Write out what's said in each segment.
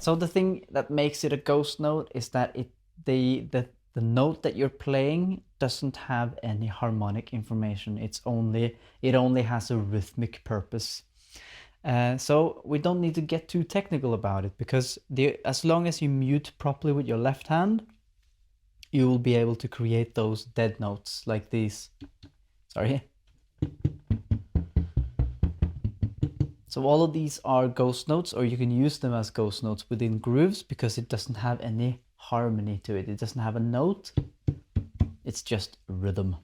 So the thing that makes it a ghost note is that the note that you're playing doesn't have any harmonic information. It only has a rhythmic purpose. So we don't need to get too technical about it, because as long as you mute properly with your left hand, you will be able to create those dead notes like these. Sorry. So all of these are ghost notes, or you can use them as ghost notes within grooves, because it doesn't have any harmony to it. It doesn't have a note. It's just rhythm.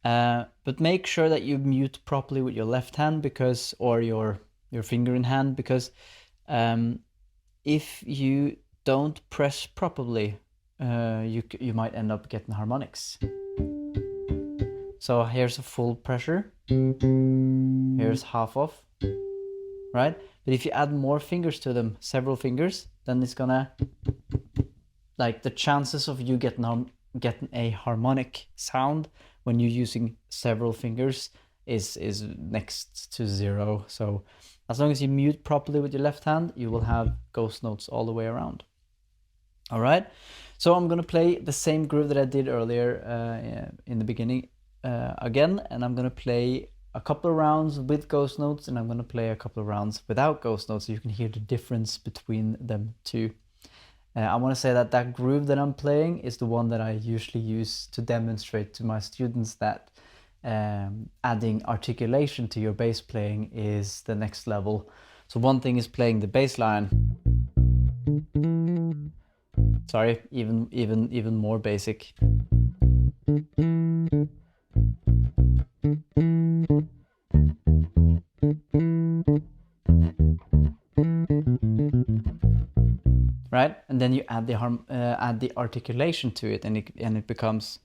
But make sure that you mute properly with your left hand, or your finger in hand, because if you don't press properly, you might end up getting harmonics. So here's a full pressure. Here's half off, right? But if you add more fingers to them, several fingers, then it's gonna, like, the chances of you getting a harmonic sound when you're using several fingers is next to zero. So as long as you mute properly with your left hand, you will have ghost notes all the way around. All right, so I'm gonna play the same groove that I did earlier in the beginning again, and I'm gonna play a couple of rounds with ghost notes, and I'm gonna play a couple of rounds without ghost notes, so you can hear the difference between them two. I want to say that that groove that I'm playing is the one that I usually use to demonstrate to my students that adding articulation to your bass playing is the next level. So one thing is playing the bass line. Sorry, even more basic. Right, and then you add the articulation to it, and it becomes.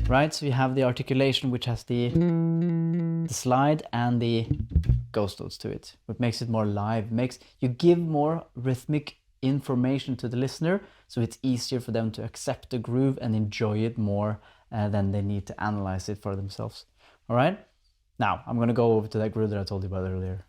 Right, so you have the articulation, which has the slide and the ghost notes to it, which makes it more live. You give more rhythmic information to the listener, so it's easier for them to accept the groove and enjoy it more than they need to analyze it for themselves. All right, now I'm going to go over to that groove that I told you about earlier.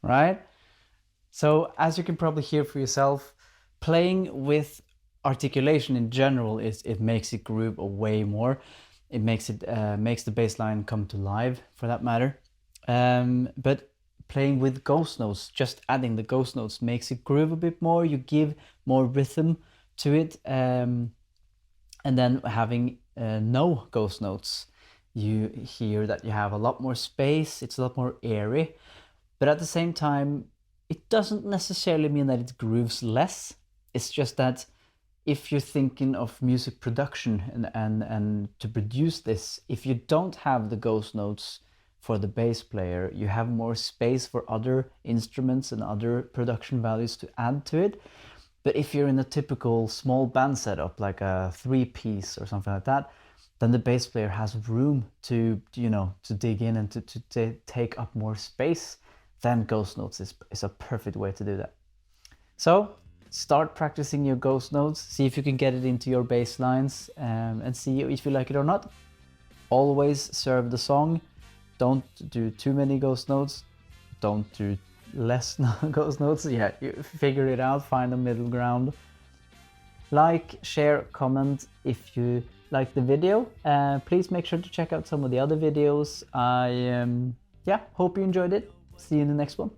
Right? So as you can probably hear for yourself, playing with articulation in general it makes it groove way more. It makes the bass line come to life, for that matter. But playing with ghost notes, just adding the ghost notes, makes it groove a bit more. You give more rhythm to it, and then having no ghost notes, you hear that you have a lot more space. It's a lot more airy. But at the same time, it doesn't necessarily mean that it grooves less. It's just that if you're thinking of music production and to produce this, if you don't have the ghost notes for the bass player, you have more space for other instruments and other production values to add to it. But if you're in a typical small band setup, like a 3-piece or something like that, then the bass player has room to dig in and to take up more space. Then ghost notes is a perfect way to do that. So start practicing your ghost notes, see if you can get it into your bass lines, and see if you like it or not. Always serve the song. Don't do too many ghost notes. Don't do less ghost notes. Yeah, you figure it out, find a middle ground. Like, share, comment if you like the video. Please make sure to check out some of the other videos. I yeah, hope you enjoyed it. See you in the next one.